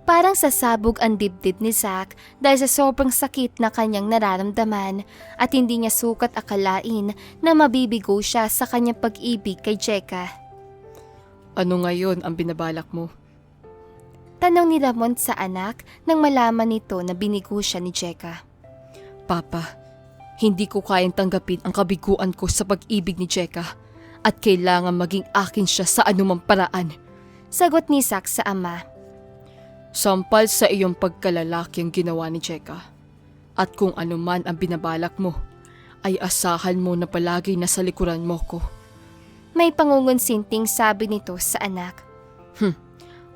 Parang sasabog ang dibdib ni Zack dahil sa sobrang sakit na kanyang nararamdaman at hindi niya sukat akalain na mabibigo siya sa kanyang pag-ibig kay Jeka. Ano ngayon ang binabalak mo? Tanong ni Ramon sa anak nang malaman nito na binigo siya ni Jeka. Papa, hindi ko kayang tanggapin ang kabiguan ko sa pag-ibig ni Jeka at kailangan maging akin siya sa anumang paraan. Sagot ni Zack sa ama. Sampal sa iyong pagkalalaki ang ginawa ni Jeka. At kung ano man ang binabalak mo, ay asahan mo na palagi nasa likuran mo ko. May pangungunsinting sabi nito sa anak.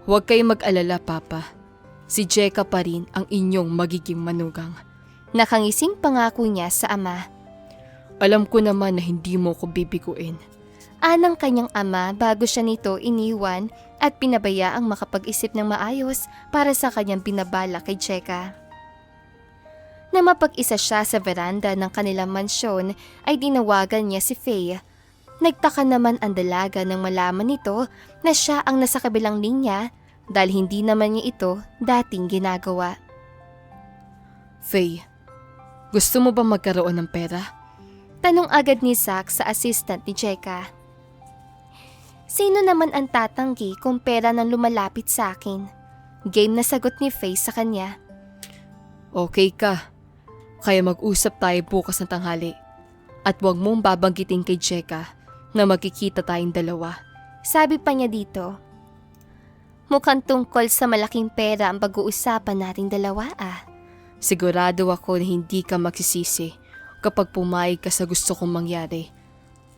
Huwag kayong mag-alala, Papa. Si Jeka pa rin ang inyong magiging manugang. Nakangising pangako niya sa ama. Alam ko naman na hindi mo ko bibiguin. Anang kanyang ama bago siya nito iniwan at pinabayaang makapag-isip ng maayos para sa kanyang binabala kay Jeka. Na mapag-isa siya sa veranda ng kanilang mansyon ay dinawagan niya si Faye. Nagtaka naman ang dalaga nang malaman nito na siya ang nasa kabilang linya dahil hindi naman niya ito dating ginagawa. Faye, gusto mo ba magkaroon ng pera? Tanong agad ni Zack sa assistant ni Jeka. Sino naman ang tatanggi kung pera nang lumalapit sa akin? Game na sagot ni Faye sa kanya. Okay ka. Kaya mag-usap tayo bukas ng tanghali. At huwag mong babanggitin kay Jeka na magkikita tayong dalawa. Sabi pa niya dito. Mukhang tungkol sa malaking pera ang pag-uusapan nating dalawa ah. Sigurado ako na hindi ka magsisisi kapag pumayag ka sa gusto kong mangyari.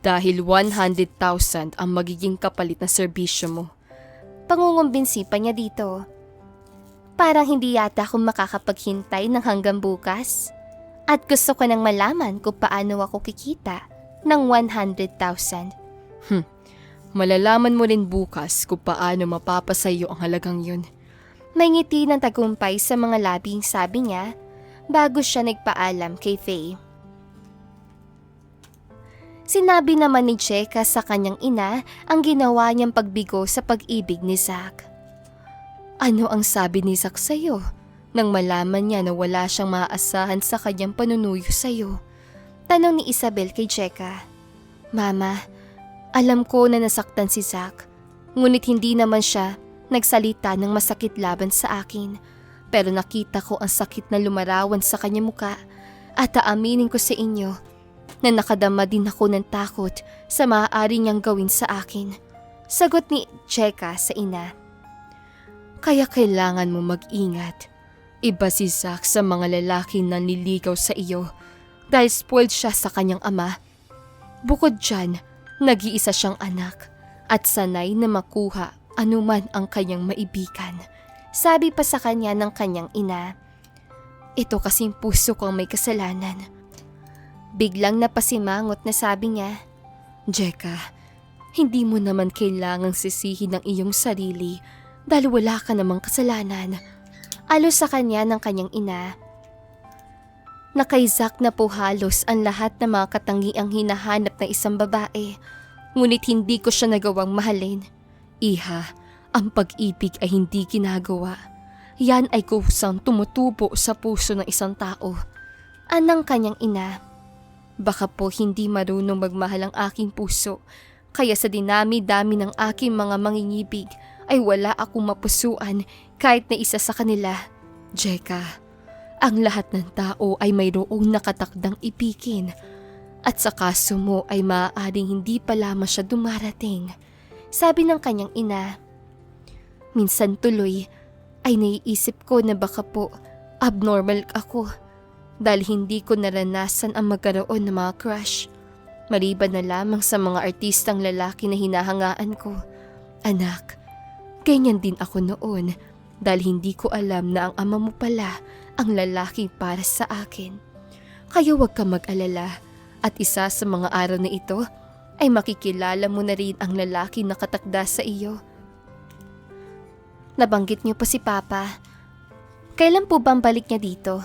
Dahil 100,000 ang magiging kapalit na serbisyo mo. Pangungumbinsi pa niya dito. Parang hindi yata akong makakapaghintay ng hanggang bukas. At gusto ko nang malaman kung paano ako kikita ng 100,000. Malalaman mo rin bukas kung paano mapapasayo ang halagang yun. May ngiti ng tagumpay sa mga labing sabi niya bago siya nagpaalam kay Faye. Sinabi naman ni Jeka sa kanyang ina ang ginawa niyang pagbigo sa pag-ibig ni Zack. Ano ang sabi ni Zack sa'yo nang malaman niya na wala siyang maaasahan sa kanyang panunuyo sa'yo? Tanong ni Isabel kay Jeka. Mama, alam ko na nasaktan si Zack, ngunit hindi naman siya nagsalita ng masakit laban sa akin. Pero nakita ko ang sakit na lumarawan sa kanyang muka at aaminin ko sa inyo na nakadama din ako ng takot sa maaari niyang gawin sa akin. Sagot ni Jeka sa ina. Kaya kailangan mo mag-ingat. Iba si Zack sa mga lalaki na nililigaw sa iyo dahil spoiled siya sa kanyang ama. Bukod dyan, nag-iisa siyang anak at sanay na makuha anuman ang kanyang maibigan. Sabi pa sa kanya ng kanyang ina. Ito kasing puso ko ang may kasalanan. Biglang napasimangot na sabi niya, Jeka, hindi mo naman kailangang sisihin ang iyong sarili dahil wala ka namang kasalanan. Alos sa kanya ng kanyang ina. Na kay Zack na po halos ang lahat ng mga katangiang hinahanap ng isang babae, ngunit hindi ko siya nagawang mahalin. Iha, ang pag-ibig ay hindi ginagawa. Yan ay kusang tumutubo sa puso ng isang tao. Anang kanyang ina. Baka po hindi marunong magmahal ang aking puso, kaya sa dinami-dami ng aking mga mangingibig ay wala akong mapusuan kahit na isa sa kanila. Jeka, ang lahat ng tao ay mayroong nakatakdang ibigin at sa kaso mo ay maaaring hindi pa lamang siya dumarating. Sabi ng kanyang ina. Minsan tuloy ay naiisip ko na baka po abnormal ako. Dahil hindi ko naranasan ang magkaroon ng mga crush. Maliban na lamang sa mga artistang lalaki na hinahangaan ko. Anak, ganyan din ako noon dahil hindi ko alam na ang ama mo pala ang lalaki para sa akin. Kaya huwag ka mag-alala at isa sa mga araw na ito ay makikilala mo na rin ang lalaki na katakda sa iyo. Nabanggit niyo pa si Papa. Kailan po bang balik niya dito?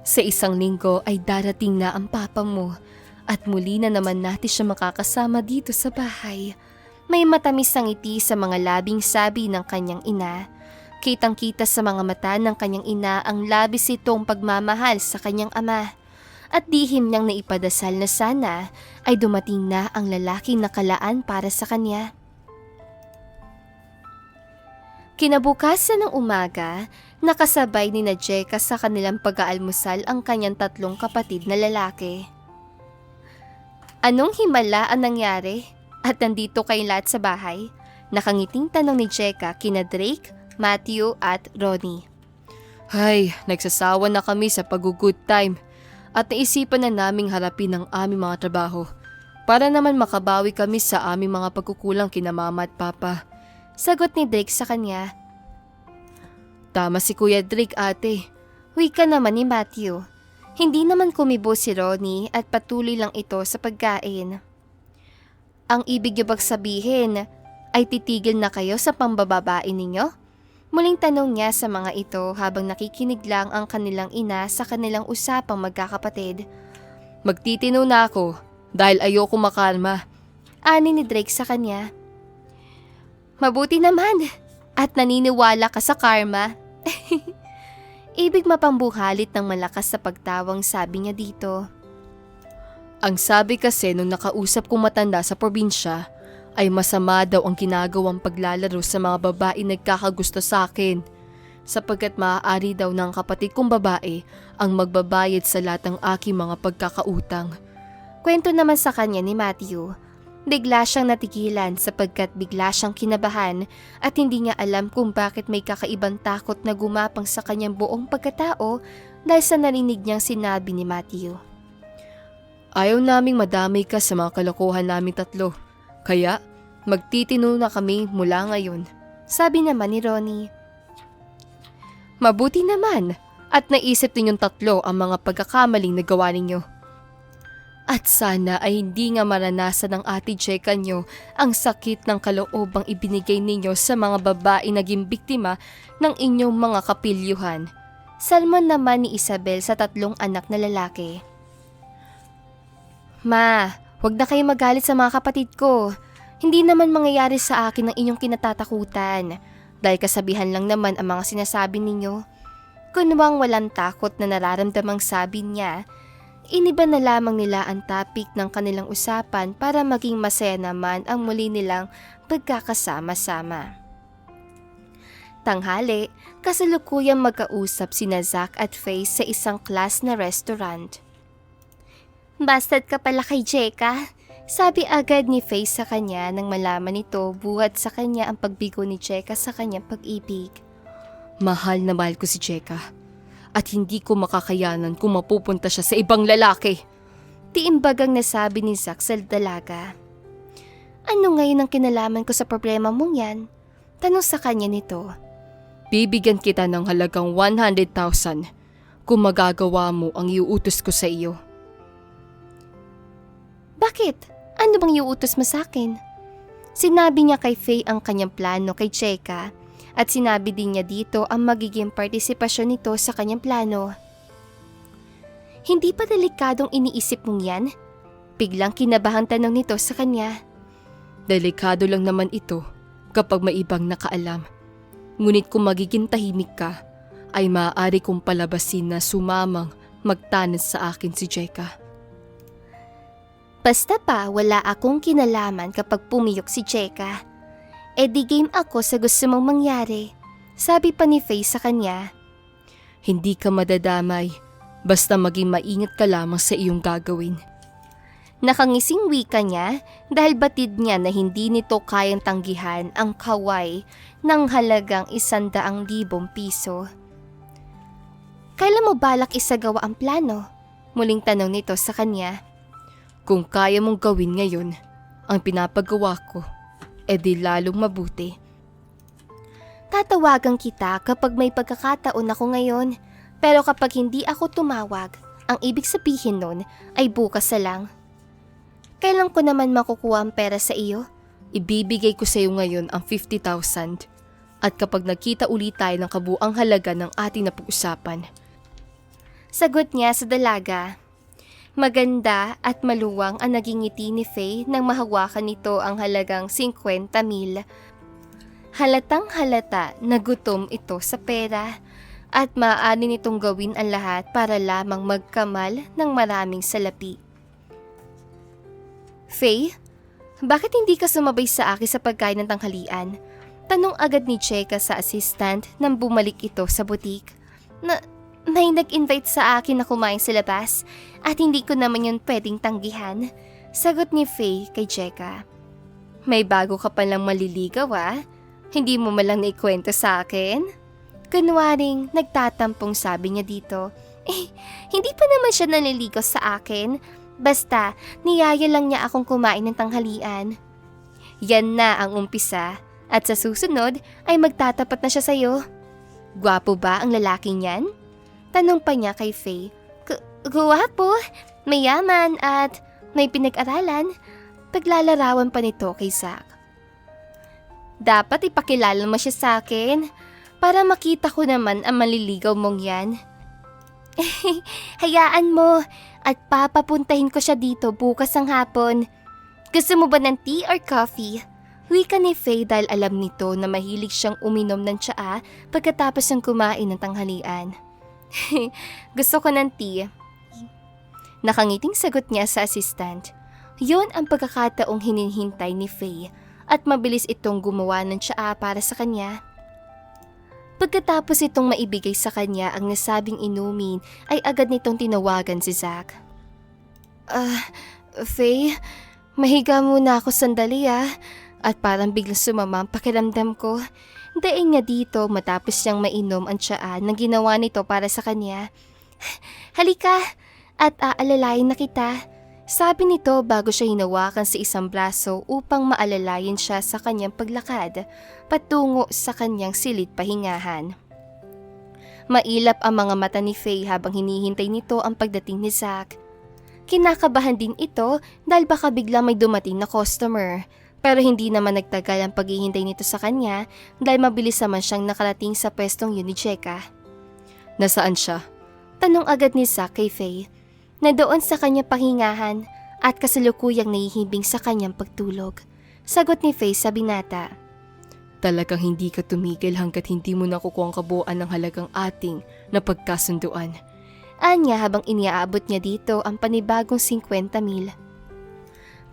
Sa 1 linggo ay darating na ang papa mo at muli na naman natin siya makakasama dito sa bahay. May matamis ang ngiti sa mga labing sabi ng kanyang ina. Kitang-kita sa mga mata ng kanyang ina ang labis itong pagmamahal sa kanyang ama at lihim niyang naipadasal na sana ay dumating na ang lalaking nakalaan para sa kanya. Kinabukasan ng umaga, nakasabay ni Jeka sa kanilang pag-aalmusal ang kanyang 3 kapatid na lalaki. Anong himala ang nangyari? At nandito kayo lahat sa bahay? Nakangiting tanong ni Jeka kina Drake, Matthew at Ronnie. Hay, nagsasawa na kami sa pag-good time at naisipan na naming harapin ang aming mga trabaho para naman makabawi kami sa aming mga pagkukulang kina mama at papa. Sagot ni Drake sa kanya. Tama si Kuya Drake, ate. Wika naman ni Matthew. Hindi naman kumibo si Ronnie at patuloy lang ito sa pagkain. Ang ibig niyo bang sabihin ay titigil na kayo sa pambababae ninyo? Muling tanong niya sa mga ito habang nakikinig lang ang kanilang ina sa kanilang usapang magkakapatid. Magtitino na ako dahil ayoko makalma. Ani ni Drake sa kanya. Mabuti naman at naniniwala ka sa karma. Ibig mapambuhalit ng malakas sa pagtawang sabi niya dito. Ang sabi kasi nung nakausap kong matanda sa probinsya ay masama daw ang ginagawang paglalaro sa mga babae nagkakagusto sa akin sapagkat maaari daw ng kapatid kong babae ang magbabayad sa lahat ng aking mga pagkakautang. Kwento naman sa kanya ni Matthew. Bigla siyang natigilan sapagkat bigla siyang kinabahan at hindi niya alam kung bakit may kakaibang takot na gumapang sa kanyang buong pagkatao dahil sa narinig niyang sinabi ni Matthew. Ayaw naming madamay ka sa mga kalokohan naming 3. Kaya magtitino na kami mula ngayon. Sabi naman ni Ronnie. Mabuti naman at naisip ninyong 3 ang mga pagkakamaling nagawa ninyo. At sana ay hindi nga maranasan ng ate Jeka nyo ang sakit ng kaloobang ibinigay ninyo sa mga babae naging biktima ng inyong mga kapilyuhan. Salmon naman ni Isabel sa 3 anak na lalaki. Ma, huwag na kayo magalit sa mga kapatid ko. Hindi naman mangyayari sa akin ang inyong kinatatakutan dahil kasabihan lang naman ang mga sinasabi ninyo. Kunwang walang takot na nararamdamang sabi niya, iniba na lamang nila ang topic ng kanilang usapan para maging masaya naman ang muli nilang pagkakasama-sama. Tanghali, kasalukuyang magkausap sina Zach at Faye sa isang class na restaurant. Bastard ka pala kay Jeka, sabi agad ni Faye sa kanya nang malaman nito buhat sa kanya ang pagbigo ni Jeka sa kanyang pag-ibig. Mahal na mahal ko si Jeka. At hindi ko makakayanan kung mapupunta siya sa ibang lalaki. Tiimbagang nasabi ni Zach sa dalaga. Ano ngayon ang kinalaman ko sa problema mong yan? Tanong sa kanya nito. Bibigyan kita ng halagang 100,000 kung magagawa mo ang iuutos ko sa iyo. Bakit? Ano bang iuutos mo sa akin? Sinabi niya kay Faye ang kanyang plano kay Jeka. At sinabi din niya dito ang magiging partisipasyon nito sa kanyang plano. Hindi pa delikadong iniisip mong yan? Biglang kinabahang tanong nito sa kanya. Delikado lang naman ito kapag may ibang nakaalam. Ngunit kung magiging tahimik ka, ay maaari kong palabasin na sumamang magtanas sa akin si Jeka. Basta pa wala akong kinalaman kapag pumiyok si Jeka. E di game ako sa gusto mong mangyari, sabi pa ni Faye sa kanya. Hindi ka madadamay, basta maging maingat ka lamang sa iyong gagawin. Nakangising wika niya dahil batid niya na hindi nito kayang tanggihan ang kaway ng halagang 100,000 piso. Kailan mo balak isagawa ang plano? Muling tanong nito sa kanya. Kung kaya mong gawin ngayon ang pinapagawa ko, edi lalong mabuti. Tatawagan kita kapag may pagkakataon ako ngayon, pero kapag hindi ako tumawag, ang ibig sabihin nun ay bukas na lang. Kailan ko naman makukuha ang pera sa iyo? Ibibigay ko sa iyo ngayon ang 50,000 at kapag nakita ulit tayo ng kabuang halaga ng ating napag-usapan. Sagot niya sa dalaga. Maganda at maluwang ang naging ngiti ni Faye nang mahawakan nito ang halagang 50,000. Halatang halata na gutom ito sa pera at maaari nitong gawin ang lahat para lamang magkamal ng maraming salapi. Faye, bakit hindi ka sumabay sa akin sa pagkain ng tanghalian? Tanong agad ni Cheka sa assistant nang bumalik ito sa butik. May nag-invite sa akin na kumain sa labas at hindi ko naman yun pwedeng tanggihan. Sagot ni Faye kay Cheka. May bago ka palang maliligaw Hindi mo malang naikwento sa akin? Kunwaring nagtatampong sabi niya dito. Hindi pa naman siya naliligaw sa akin. Basta, niyaya lang niya akong kumain ng tanghalian. Yan na ang umpisa. At sa susunod ay magtatapat na siya sa'yo. Gwapo ba ang lalaking yan? Tanong pa niya kay Faye. Gwapo, mayaman at may pinag-aralan. Paglalarawan pa nito kay Zack. Dapat ipakilala mo siya sa akin para makita ko naman ang maliligaw mong yan. Hayaan mo at papapuntahin ko siya dito bukas ng hapon. Gusto mo ba ng tea or coffee? Wika ni Faye dahil alam nito na mahilig siyang uminom ng tsaa pagkatapos ng kumain ng tanghalian. Gusto ko ng tea. Nakangiting sagot niya sa assistant. Yun ang pagkakataong hinihintay ni Faye at mabilis itong gumawa ng tsaa para sa kanya. Pagkatapos itong maibigay sa kanya ang nasabing inumin ay agad nitong tinawagan si Zack. Faye, mahiga muna ako sandali At parang biglang sumama ang pakiramdam ko. Daing niya dito matapos siyang mainom ang tsaa na ginawa nito para sa kanya. Halika at aalalayan na kita. Sabi nito bago siya hinawakan sa isang braso upang maalalayan siya sa kanyang paglakad patungo sa kanyang silid pahingahan. Mailap ang mga mata ni Faye habang hinihintay nito ang pagdating ni Zack. Kinakabahan din ito dahil baka biglang may dumating na customer. Pero hindi naman nagtagal ang paghihintay nito sa kanya dahil mabilis naman siyang nakarating sa pwestong yun ni Cheka. Nasaan siya? Tanong agad ni Zack kay Faye. Na doon sa kanyang pahingahan at kasalukuyang nahihimbing sa kanyang pagtulog. Sagot ni Faye sa binata. Talagang hindi ka tumigil hanggat hindi mo nakukuha ang kabuuan ng halagang ating na pagkasunduan. Anya habang iniaabot niya dito ang panibagong 50,000.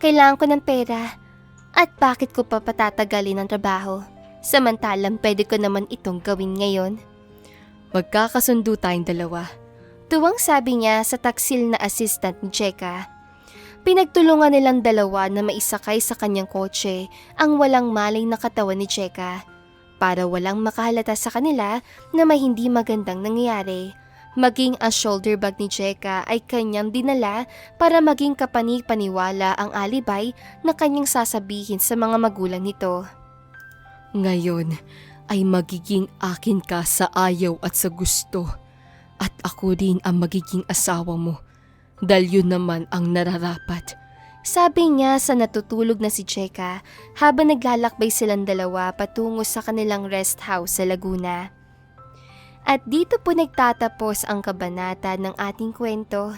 Kailangan ko ng pera. At bakit ko pa patatagalin ang trabaho? Samantalang pwede ko naman itong gawin ngayon. Magkakasundo tayong dalawa. Tuwang sabi niya sa taksil na assistant ni Cheka. Pinagtulungan nilang dalawa na maisakay sa kanyang kotse ang walang malay na katawan ni Cheka. Para walang makahalata sa kanila na may hindi magandang nangyayari. Maging ang shoulder bag ni Cheka ay kanyang dinala para maging kapani-paniwala ang alibay na kanyang sasabihin sa mga magulang nito. Ngayon ay magiging akin ka sa ayaw at sa gusto. At ako din ang magiging asawa mo. Dahil yun naman ang nararapat. Sabi niya sa natutulog na si Cheka habang naglalakbay silang dalawa patungo sa kanilang rest house sa Laguna. At dito po nagtatapos ang kabanata ng ating kwento.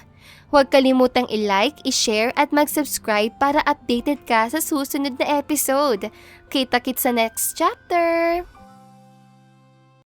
Huwag kalimutang i-like, i-share at mag-subscribe para updated ka sa susunod na episode. Kita-kits sa next chapter!